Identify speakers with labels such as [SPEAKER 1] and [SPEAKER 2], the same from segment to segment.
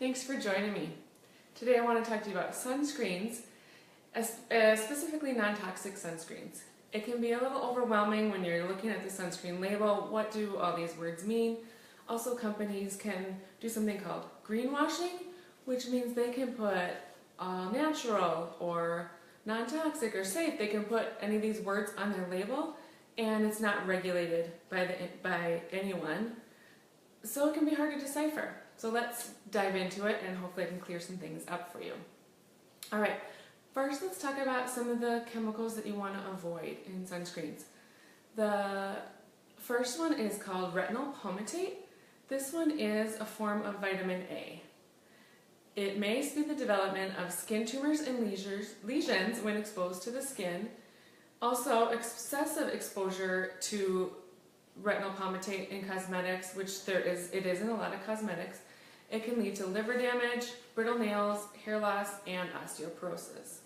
[SPEAKER 1] Thanks for joining me. Today I want to talk to you about sunscreens, specifically non-toxic sunscreens. It can be a little overwhelming when you're looking at the sunscreen label. What do all these words mean? Also, companies can do something called greenwashing, which means they can put all natural or non-toxic or safe. They can put any of these words on their label and it's not regulated by anyone. So it can be hard to decipher. So let's dive into it and hopefully I can clear some things up for you. Alright, first let's talk about some of the chemicals that you want to avoid in sunscreens. The first one is called retinol palmitate. This one is a form of vitamin A. It may speed the development of skin tumors and lesions when exposed to the skin. Also, excessive exposure to retinol palmitate in cosmetics, which it is in a lot of cosmetics, it can lead to liver damage, brittle nails, hair loss, and osteoporosis.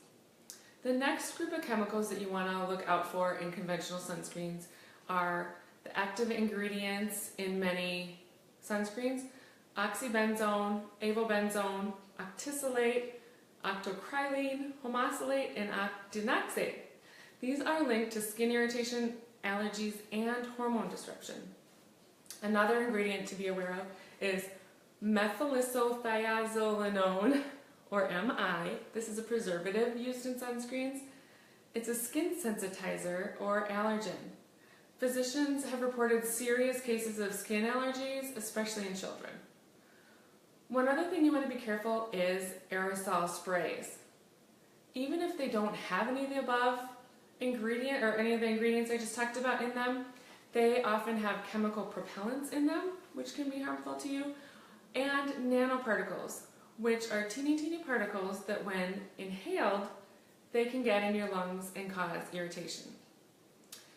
[SPEAKER 1] The next group of chemicals that you want to look out for in conventional sunscreens are the active ingredients in many sunscreens: oxybenzone, avobenzone, octisalate, octocrylene, homosalate, and octinoxate. These are linked to skin irritation, allergies, and hormone disruption. Another ingredient to be aware of is methylisothiazolinone, or MI. This is a preservative used in sunscreens. It's a skin sensitizer or allergen. Physicians have reported serious cases of skin allergies, especially in children. One other thing you want to be careful is aerosol sprays. Even if they don't have any of the above ingredient or any of the ingredients I just talked about in them, they often have chemical propellants in them, which can be harmful to you, and nanoparticles, which are teeny particles that when inhaled, they can get in your lungs and cause irritation.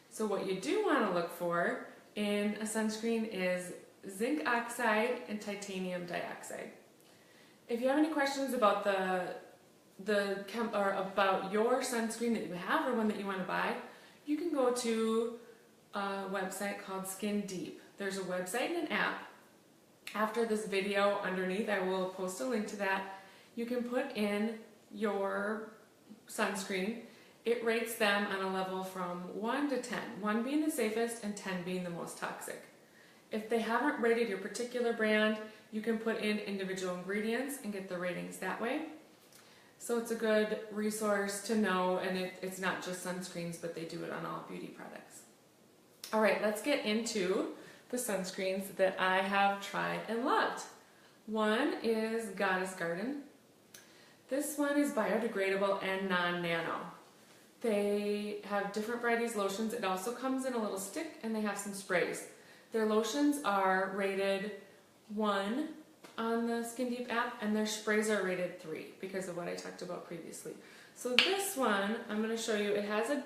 [SPEAKER 1] So what you do want to look for in a sunscreen is zinc oxide and titanium dioxide. If you have any questions about about your sunscreen that you have or one that you want to buy, you can go to a website called Skin Deep. There's a website and an app. After this video underneath, I will post a link to that. You can put in your sunscreen. It rates them on a level from 1 to 10, 1 being the safest and 10 being the most toxic. If they haven't rated your particular brand, you can put in individual ingredients and get the ratings that way. So it's a good resource to know, and it's not just sunscreens, but they do it on all beauty products. Alright, let's get into the sunscreens that I have tried and loved. One is Goddess Garden. This one is biodegradable and non-nano. They have different varieties of lotions. It also comes in a little stick, and they have some sprays. Their lotions are rated 1 on the Skin Deep app, and their sprays are rated 3 because of what I talked about previously. So this one, I'm going to show you, it has a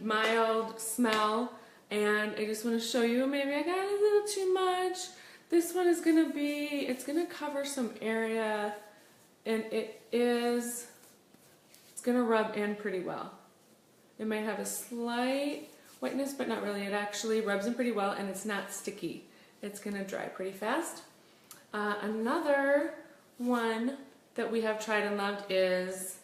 [SPEAKER 1] mild smell, and I just want to show you, maybe I got a little too much. This one is going to be, it's going to cover some area, and it's going to rub in pretty well. It might have a slight wetness, but not really. It actually rubs in pretty well, and it's not sticky. It's going to dry pretty fast. Another one that we have tried and loved is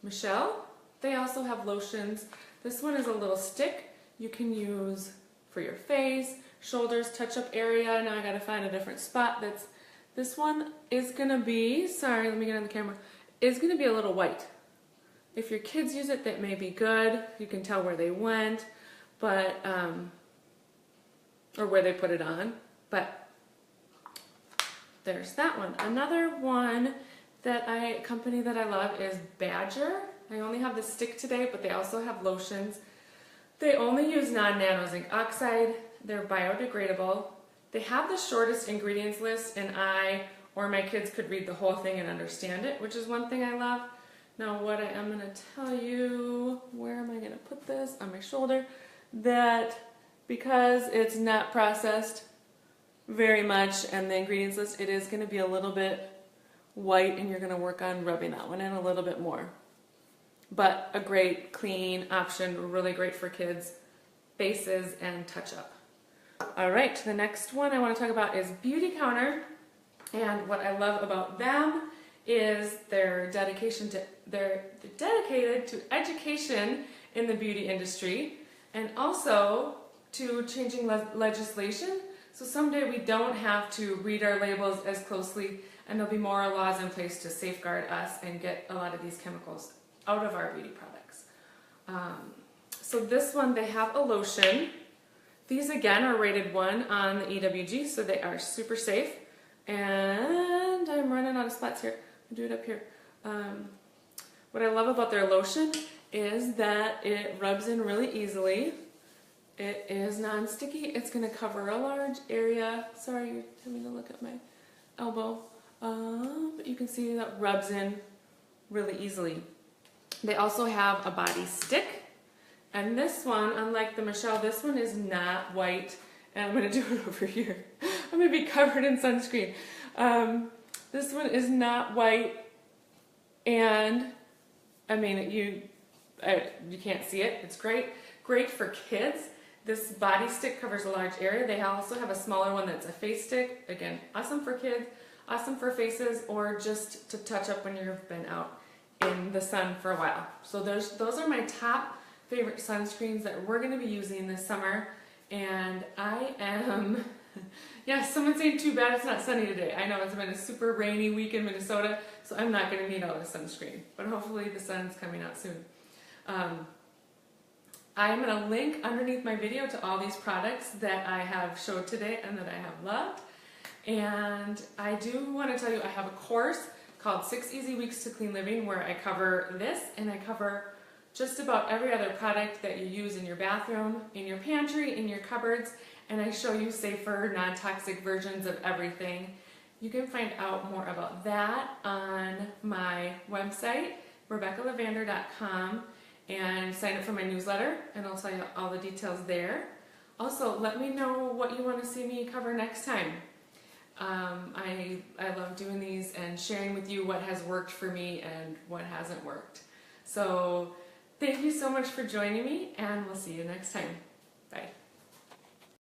[SPEAKER 1] Michelle. They also have lotions. This one is a little stick you can use for your face, shoulders, touch-up area. Now I gotta find a different spot. This one is gonna be, sorry, let me get on the camera, is gonna be a little white. If your kids use it, that may be good. You can tell where they went, but or where they put it on. But there's that one. Another one company that I love is Badger. I only have the stick today, but they also have lotions. They only use non-nano zinc oxide. They're biodegradable. They have the shortest ingredients list, and I or my kids could read the whole thing and understand it, which is one thing I love. Now what I am going to tell you, where am I going to put this? On my shoulder. That because it's not processed very much and the ingredients list, it is going to be a little bit white, and you're going to work on rubbing that one in a little bit more. But a great clean option, really great for kids, faces, and touch-up. Alright, the next one I want to talk about is Beauty Counter. And what I love about them is they're dedicated to education in the beauty industry and also to changing legislation. So someday we don't have to read our labels as closely, and there'll be more laws in place to safeguard us and get a lot of these chemicals out of our beauty products. So this one, they have a lotion. These again are rated 1 on the EWG, so they are super safe. And I'm running out of spots here. I'll do it up here. What I love about their lotion is that it rubs in really easily. It is non-sticky. It's going to cover a large area. Sorry, you're telling me to look at my elbow. But you can see that rubs in really easily. They also have a body stick. And this one, unlike the Michelle, this one is not white. And I'm going to do it over here. I'm going to be covered in sunscreen. This one is not white. And, I mean, you can't see it. It's great. Great for kids. This body stick covers a large area. They also have a smaller one that's a face stick. Again, awesome for kids, awesome for faces, or just to touch up when you've been out in the sun for a while. So those are my top favorite sunscreens that we're going to be using this summer. And I am, yeah, someone's saying too bad it's not sunny today. I know it's been a super rainy week in Minnesota, so I'm not going to need all the sunscreen. But hopefully the sun's coming out soon. I'm going to link underneath my video to all these products that I have showed today and that I have loved. And I do want to tell you I have a course called 6 Easy Weeks to Clean Living where I cover this and I cover just about every other product that you use in your bathroom, in your pantry, in your cupboards, and I show you safer, non-toxic versions of everything. You can find out more about that on my website, RebeccaLavander.com. and sign up for my newsletter, and I'll tell you all the details there. Also, let me know what you want to see me cover next time. I love doing these and sharing with you what has worked for me and what hasn't worked. So thank you so much for joining me, and we'll see you next time. Bye.